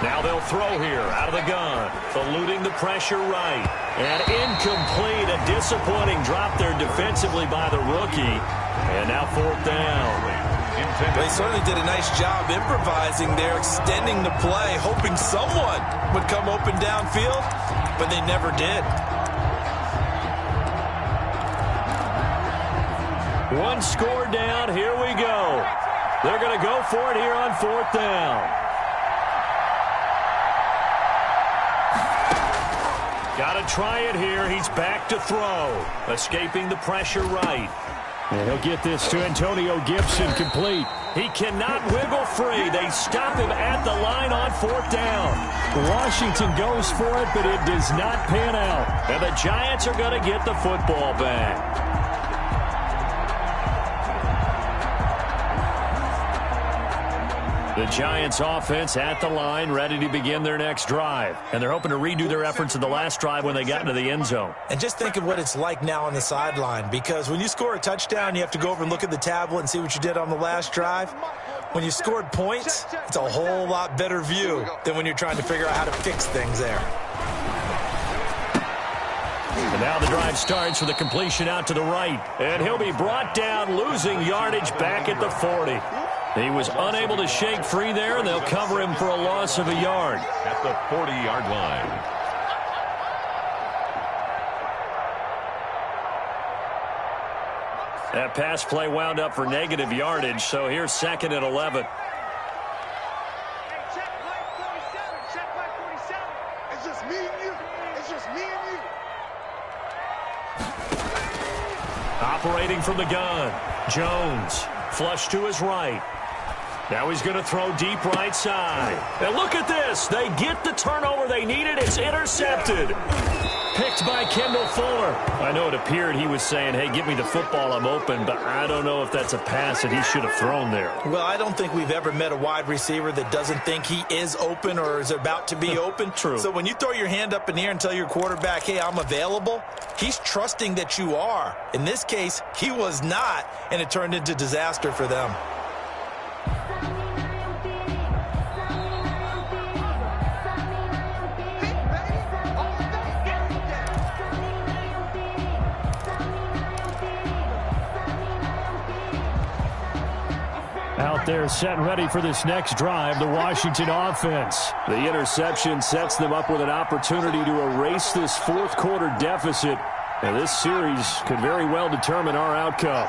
Speaker 2: Now they'll throw here out of the gun. Eluding the pressure right. And incomplete. A disappointing drop there defensively by the rookie. And now 4th down.
Speaker 4: They certainly did a nice job improvising there, extending the play, hoping someone would come open downfield, but they never did.
Speaker 2: One score down. Here we go. They're going to go for it here on 4th down. Got to try it here. He's back to throw. Escaping the pressure right. And he'll get this to Antonio Gibson complete. He cannot wiggle free. They stop him at the line on 4th down. Washington goes for it, but it does not pan out. And the Giants are going to get the football back. The Giants offense at the line, ready to begin their next drive. And they're hoping to redo their efforts in the last drive when they got into the end zone.
Speaker 4: And just think of what it's like now on the sideline, because when you score a touchdown, you have to go over and look at the tablet and see what you did on the last drive. When you scored points, it's a whole lot better view than when you're trying to figure out how to fix things there.
Speaker 2: And now the drive starts with a completion out to the right. And he'll be brought down, losing yardage back at the 40. He was unable to shake free there, and they'll cover him for a loss of a yard.
Speaker 3: At the 40-yard line.
Speaker 2: That pass play wound up for negative yardage, so here's 2nd and 11.
Speaker 5: It's just me and you. It's just me and you.
Speaker 2: Operating from the gun, Jones, flush to his right. Now he's going to throw deep right side. And look at this. They get the turnover they needed. It's intercepted. Picked by Kendall Fuller. I know it appeared he was saying, hey, give me the football, I'm open, but I don't know if that's a pass that he should have thrown there.
Speaker 4: Well, I don't think we've ever met a wide receiver that doesn't think he is open or is about to be open.
Speaker 2: True.
Speaker 4: So when you throw your hand up in the air and tell your quarterback, hey, I'm available, he's trusting that you are. In this case, he was not, and it turned into disaster for them.
Speaker 2: Out there set and ready for this next drive, the Washington offense. The interception sets them up with an opportunity to erase this fourth quarter deficit. And this series could very well determine our outcome.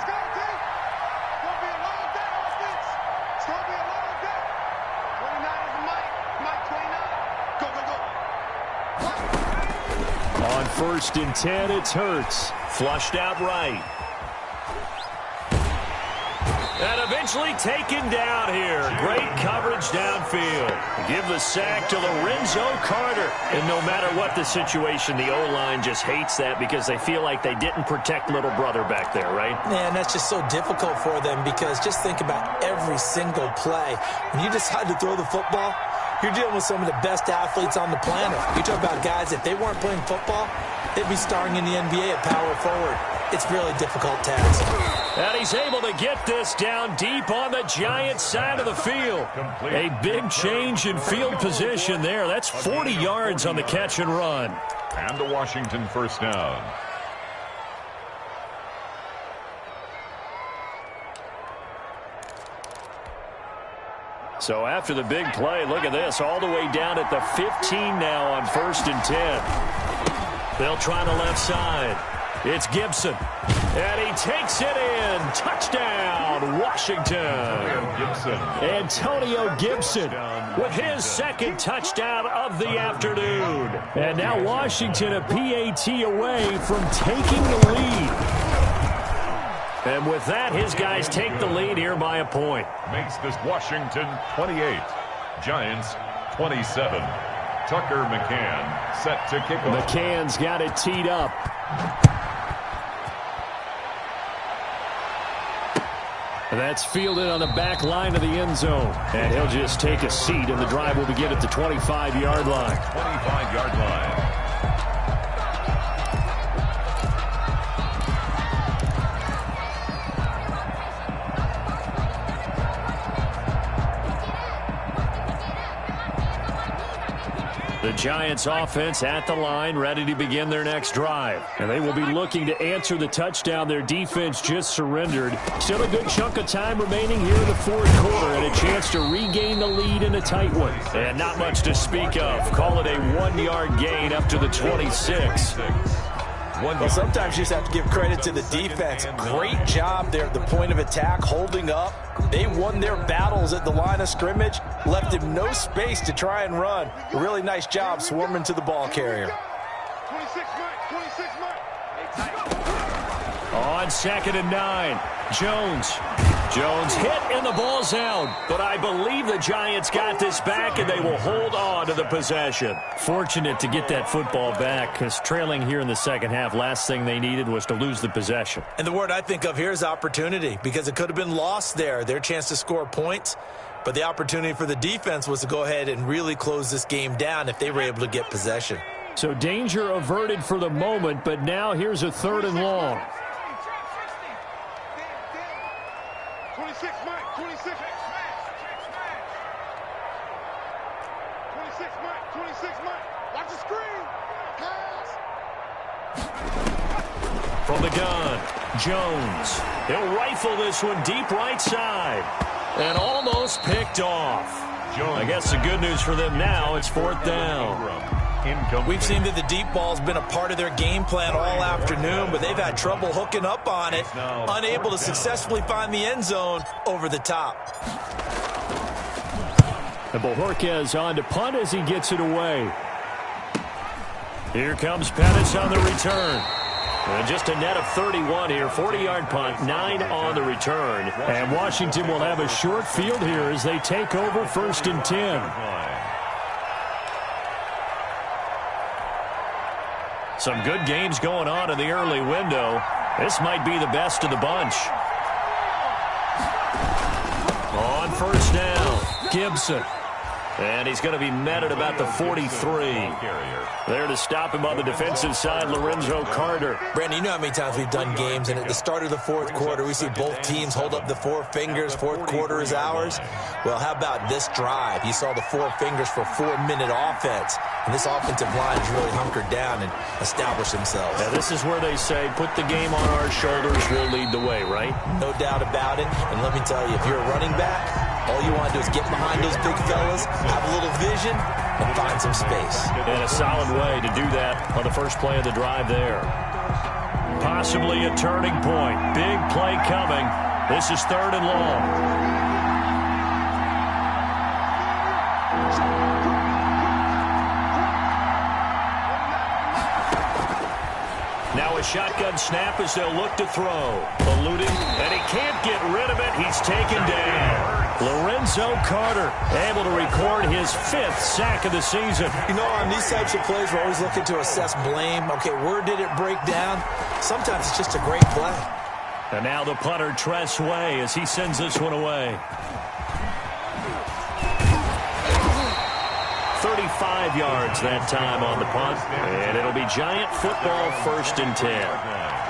Speaker 2: On 1st and 10, it's Hurts. Flushed out right. And eventually taken down here. Great coverage downfield. Give the sack to Lorenzo Carter. And no matter what the situation, the O-line just hates that because they feel like they didn't protect little brother back there, right?
Speaker 4: Man, that's just so difficult for them because just think about every single play. When you decide to throw the football, you're dealing with some of the best athletes on the planet. You talk about guys, if they weren't playing football, they'd be starring in the NBA at power forward. It's really difficult task.
Speaker 2: And he's able to get this down deep on the Giants side of the field. A big change in field position there. That's 40 yards on the catch and run.
Speaker 3: And a Washington first down.
Speaker 2: So after the big play, look at this, all the way down at the 15 now on 1st and 10. They'll try the left side. It's Gibson, and he takes it in. Touchdown, Washington. Antonio Gibson with his second touchdown of the afternoon. And now Washington a PAT away from taking the lead. And with that, his guys take the lead here by a point.
Speaker 3: Makes this Washington 28, Giants 27. Tucker McCann set to kick off.
Speaker 2: McCann's got it teed up. That's fielded on the back line of the end zone. And he'll just take a seat, and the drive will begin at the 25-yard line.
Speaker 3: 25-yard line.
Speaker 2: The Giants offense at the line, ready to begin their next drive. And they will be looking to answer the touchdown their defense just surrendered. Still a good chunk of time remaining here in the fourth quarter and a chance to regain the lead in a tight one. And not much to speak of. Call it a 1-yard gain up to the 26.
Speaker 4: Well, sometimes you just have to give credit to the defense. Great job there at the point of attack, holding up. They won their battles at the line of scrimmage, left him no space to try and run. A really nice job swarming to the ball carrier.
Speaker 5: 26
Speaker 2: On 2nd and 9, Jones hit and the ball's out. But I believe the Giants got this back and they will hold on to the possession. Fortunate to get that football back because trailing here in the second half, last thing they needed was to lose the possession.
Speaker 4: And the word I think of here is opportunity because it could have been lost there. Their chance to score points. But the opportunity for the defense was to go ahead and really close this game down if they were able to get possession.
Speaker 2: So danger averted for the moment, but now here's a 3rd and long.
Speaker 5: 26, Mike. 26. 26, Mike. 26, Mike. Watch the screen. Pass.
Speaker 2: From the gun, Jones. He'll rifle this one deep right side. And almost picked off. I guess the good news for them now, it's 4th down.
Speaker 4: We've seen that the deep ball's been a part of their game plan all afternoon, but they've had trouble hooking up on it, unable to successfully find the end zone over the top.
Speaker 2: And Bojorquez on to punt as he gets it away. Here comes Pettis on the return. And just a net of 31 here, 40-yard punt, 9 on the return. And Washington will have a short field here as they take over 1st and 10. Some good games going on in the early window. This might be the best of the bunch. On 1st down, Gibson. And he's going to be met at about the 43. There to stop him on the defensive side, Lorenzo Carter.
Speaker 4: Brandon, you know how many times we've done games, and at the start of the fourth quarter, we see both teams hold up the four fingers, fourth quarter is ours. Well, how about this drive? You saw the four fingers for 4-minute offense, and this offensive line has really hunkered down and established themselves.
Speaker 2: Now, this is where they say, put the game on our shoulders, we'll lead the way, right?
Speaker 4: No doubt about it, and let me tell you, if you're a running back, all you want to do is get behind those big fellas, have a little vision, and find some space.
Speaker 2: And a solid way to do that on the first play of the drive there. Possibly a turning point. Big play coming. This is 3rd and long. Now a shotgun snap as they'll look to throw. Eluding, and he can't get rid of it. He's taken down. Lorenzo Carter able to record his 5th sack of the season.
Speaker 4: You know, on these types of plays, we're always looking to assess blame. Okay, where did it break down? Sometimes it's just a great play.
Speaker 2: And now the punter, Tress Way, as he sends this one away. 35 yards that time on the punt. And it'll be Giant football, 1st and 10.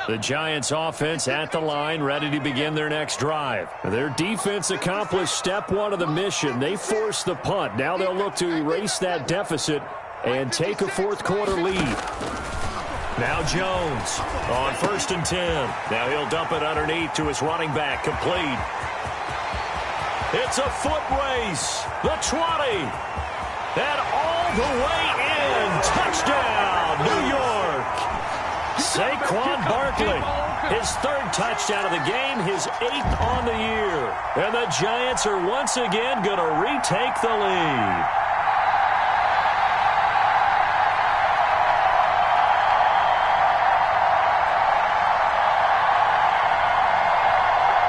Speaker 2: The Giants offense at the line, ready to begin their next drive. Their defense accomplished step 1 of the mission. They forced the punt. Now they'll look to erase that deficit and take a fourth quarter lead. Now Jones on 1st and 10. Now he'll dump it underneath to his running back, complete. It's a foot race. The 20. And all the way in. Touchdown, New York. Saquon Barkley, his 3rd touchdown of the game, his 8th on the year. And the Giants are once again going to retake the lead.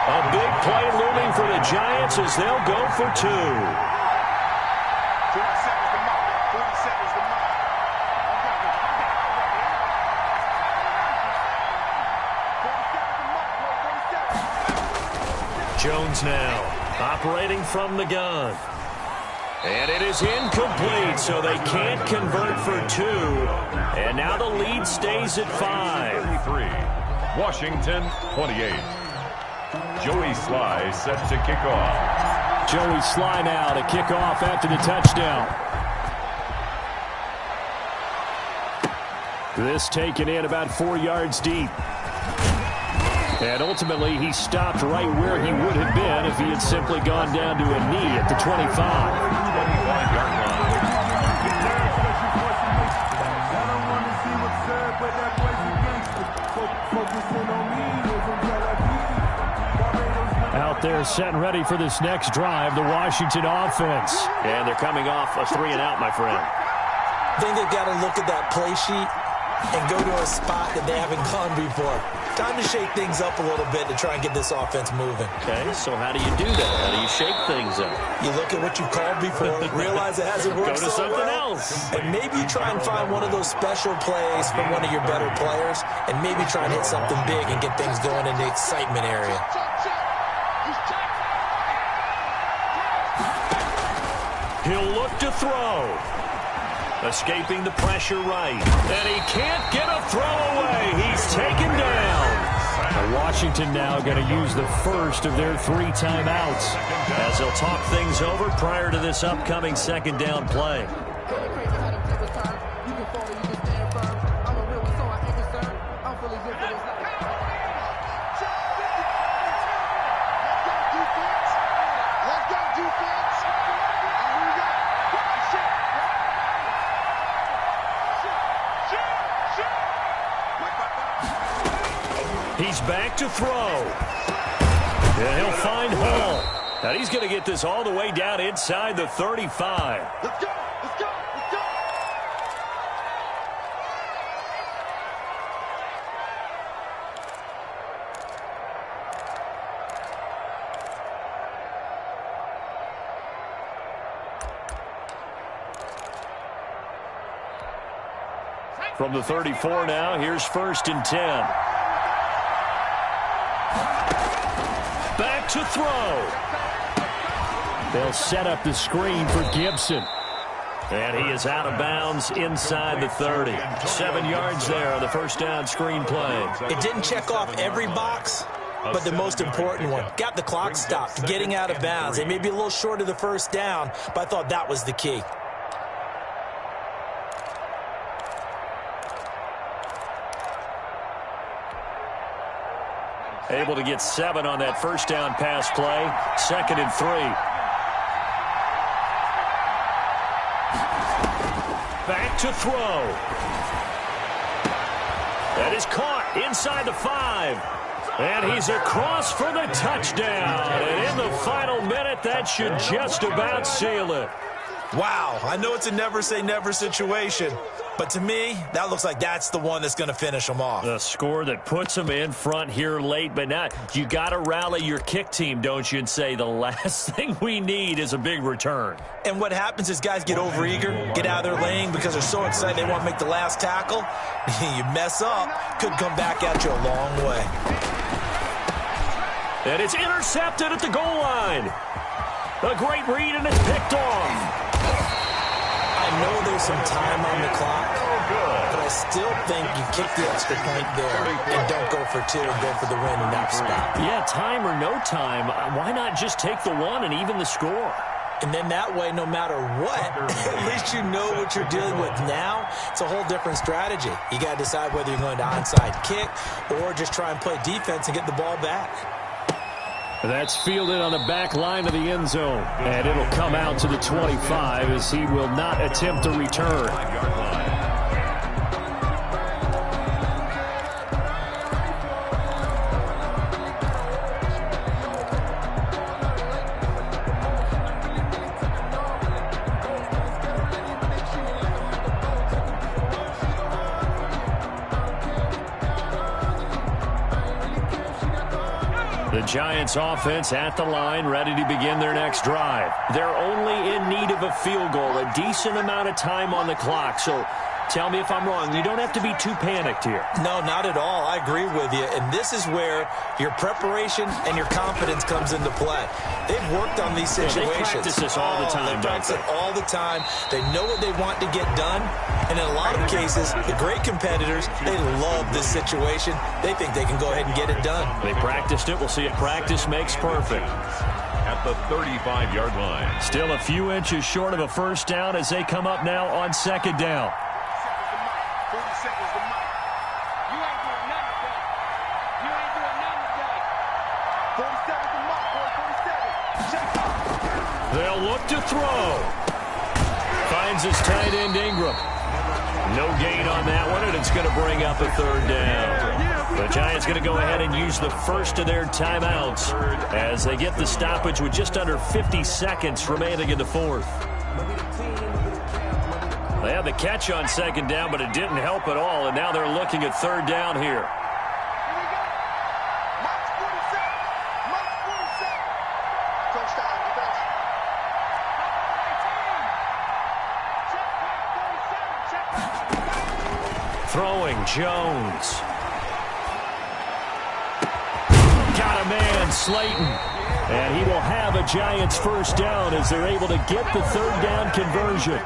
Speaker 2: A big play looming for the Giants as they'll go for 2.
Speaker 5: 47's the mark. 47's the mark.
Speaker 2: Jones now operating from the gun. And it is incomplete, so they can't convert for 2. And now the lead stays at 5.
Speaker 3: 33. Washington, 28. Joey Sly set to kick off.
Speaker 2: Joey Sly now to kick off after the touchdown. This taken in about 4 yards deep. And ultimately, he stopped right where he would have been if he had simply gone down to a knee at the 25.
Speaker 3: 25-yard line.
Speaker 2: Out there set and ready for this next drive, the Washington offense. And they're coming off a 3-and-out, my friend.
Speaker 4: I think they've got to look at that play sheet and go to a spot that they haven't gone before. Time to shake things up a little bit to try and get this offense moving.
Speaker 2: Okay, so how do you do that? How do you shake things up?
Speaker 4: You look at what you've called before, realize it hasn't worked
Speaker 2: Go to something else.
Speaker 4: and maybe try and find one of those special plays from one of your better players, and maybe try and hit something big and get things going in the excitement area.
Speaker 2: He'll look to throw. Escaping the pressure right. And he can't get a throw away. He's taken down. Washington now going to use the first of their 3 timeouts as they'll talk things over prior to this upcoming 2nd down play. He's back to throw. And he'll find Hall. And he's going to get this all the way down inside the 35.
Speaker 5: Let's go. Let's go. Let's go.
Speaker 2: From the 34 now, here's 1st and 10. Back to throw. They'll set up the screen for Gibson. And he is out of bounds inside the 30. 7 yards there on the first down screen play.
Speaker 4: It didn't check off every box, but the most important one. Got the clock stopped, getting out of bounds. They may be a little short of the first down, but I thought that was the key.
Speaker 2: Able to get 7 on that first down pass play. 2nd and 3. Back to throw. That is caught inside the 5. And he's across for the touchdown. And in the final minute, that should just about seal it.
Speaker 4: Wow, I know it's a never-say-never situation, but to me, that looks like that's the one that's going to finish them off.
Speaker 2: A score that puts them in front here late, but now you got to rally your kick team, don't you, and say the last thing we need is a big return.
Speaker 4: And what happens is guys get overeager, get out of their lane because they're so excited they want to make the last tackle. You mess up, could come back at you a long way.
Speaker 2: And it's intercepted at the goal line. A great read, and it's picked off.
Speaker 4: I know there's some time on the clock, but I still think you kick the extra point there and don't go for 2 and go for the win in that spot.
Speaker 2: Yeah, time or no time, why not just take the 1 and even the score?
Speaker 4: And then that way, no matter what, at least you know what you're dealing with now. It's a whole different strategy. You got to decide whether you're going to onside kick or just try and play defense and get the ball back.
Speaker 2: That's fielded on the back line of the end zone. And it'll come out to the 25 as he will not attempt to return. The Giants offense at the line, ready to begin their next drive. They're only in need of a field goal, a decent amount of time on the clock. So tell me if I'm wrong. You don't have to be too panicked here.
Speaker 4: No, not at all. I agree with you. And this is where your preparation and your confidence comes into play. They've worked on these situations.
Speaker 2: They practice this all the time.
Speaker 4: They practice it all the time. They know what they want to get done. And in a lot of cases, the great competitors, they love this situation. They think they can go ahead and get it done.
Speaker 2: They practiced it. We'll see if practice makes perfect.
Speaker 3: At the 35-yard line.
Speaker 2: Still a few inches short of a first down as they come up now on 2nd down.
Speaker 5: 40 seconds to Mike. You ain't doing nothing today. You ain't doing nothing today. 47 to Mike, boy. 47. Check out.
Speaker 2: They'll look to throw. Finds his tight end Ingram. No gain on that one, and it's going to bring up a 3rd down. The Giants going to go ahead and use the first of their timeouts as they get the stoppage with just under 50 seconds remaining in the 4th. They had the catch on 2nd down, but it didn't help at all, and now they're looking at 3rd down here.
Speaker 5: Mike's 47. Mike's 47. Touchdown, defense.
Speaker 2: Throwing Jones. Got a man, Slayton. And he will have a Giants first down as they're able to get the 3rd down conversion.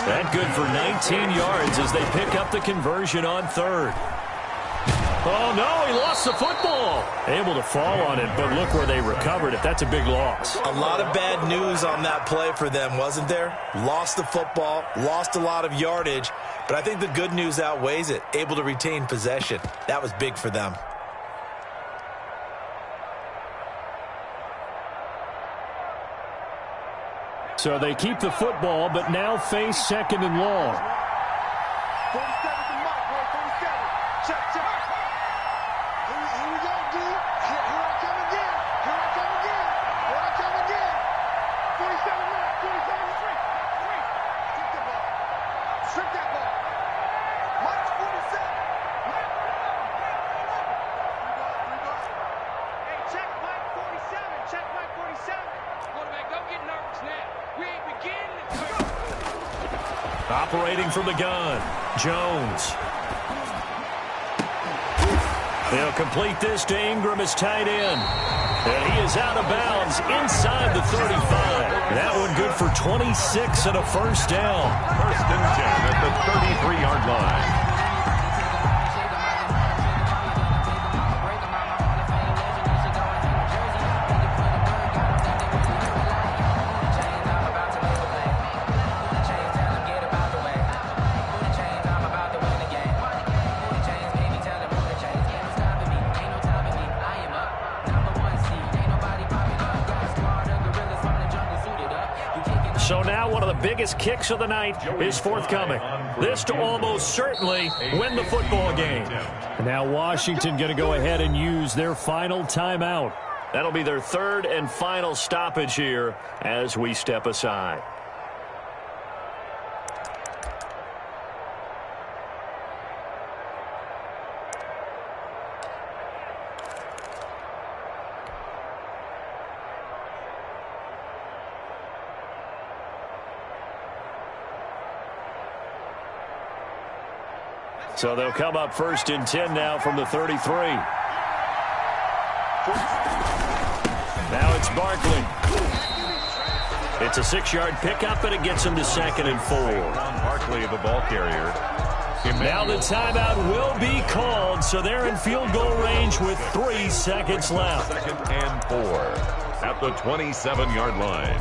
Speaker 2: That good for 19 yards as they pick up the conversion on 3rd. Oh, no, he lost the football. Able to fall on it, but look where they recovered it. That's a big loss.
Speaker 4: A lot of bad news on that play for them, wasn't there? Lost the football, lost a lot of yardage, but I think the good news outweighs it. Able to retain possession. That was big for them.
Speaker 2: So they keep the football, but now face 2nd and long.
Speaker 5: 47 to Mike, boy. 47. Check, check. Here we go, dude. Here I come again. Here I come again. Here I come again. 47 Mike. 47 3. Strip that ball. Strip that ball. Mike's 47.
Speaker 6: Hey, check Mike 47. Check Mike 47. Quarterback, don't get nervous now. We ain't beginning.
Speaker 2: Operating from the gun, Jones. They'll complete this to Ingram as tight end. And he is out of bounds inside the 35. That one good for 26 and a first down.
Speaker 3: First and 10 at the 33-yard line.
Speaker 2: So now one of the biggest kicks of the night is forthcoming. This to almost certainly win the football game. And now Washington going to go ahead and use their final timeout. That'll be their third and final stoppage here as we step aside. So they'll come up first and 10 now from the 33. Now it's Barkley. It's a 6-yard pickup, and it gets him to 2nd and 4.
Speaker 3: Barkley, the ball carrier.
Speaker 2: Now the timeout will be called, so they're in field goal range with 3 seconds left.
Speaker 3: 2nd and 4 at the 27-yard line.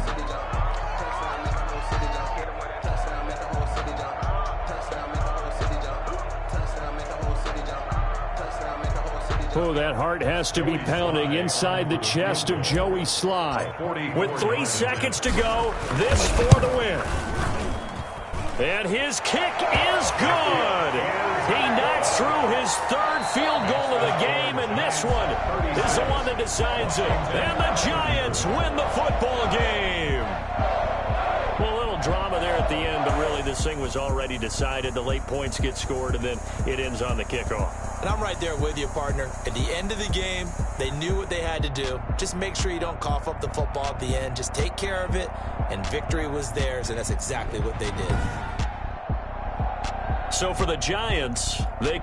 Speaker 2: Oh, that heart has to be pounding inside the chest of Joey Sly. With 3 seconds to go, this for the win. And his kick is good. He knocks through his 3rd field goal of the game, and this one is the one that decides it. And the Giants win the football game. Well, a little drama there at the end, but really this thing was already decided. The late points get scored, and then it ends on the kickoff.
Speaker 4: And I'm right there with you, partner. At the end of the game, they knew what they had to do. Just make sure you don't cough up the football at the end. Just take care of it, and victory was theirs, and that's exactly what they did.
Speaker 2: So for the Giants, they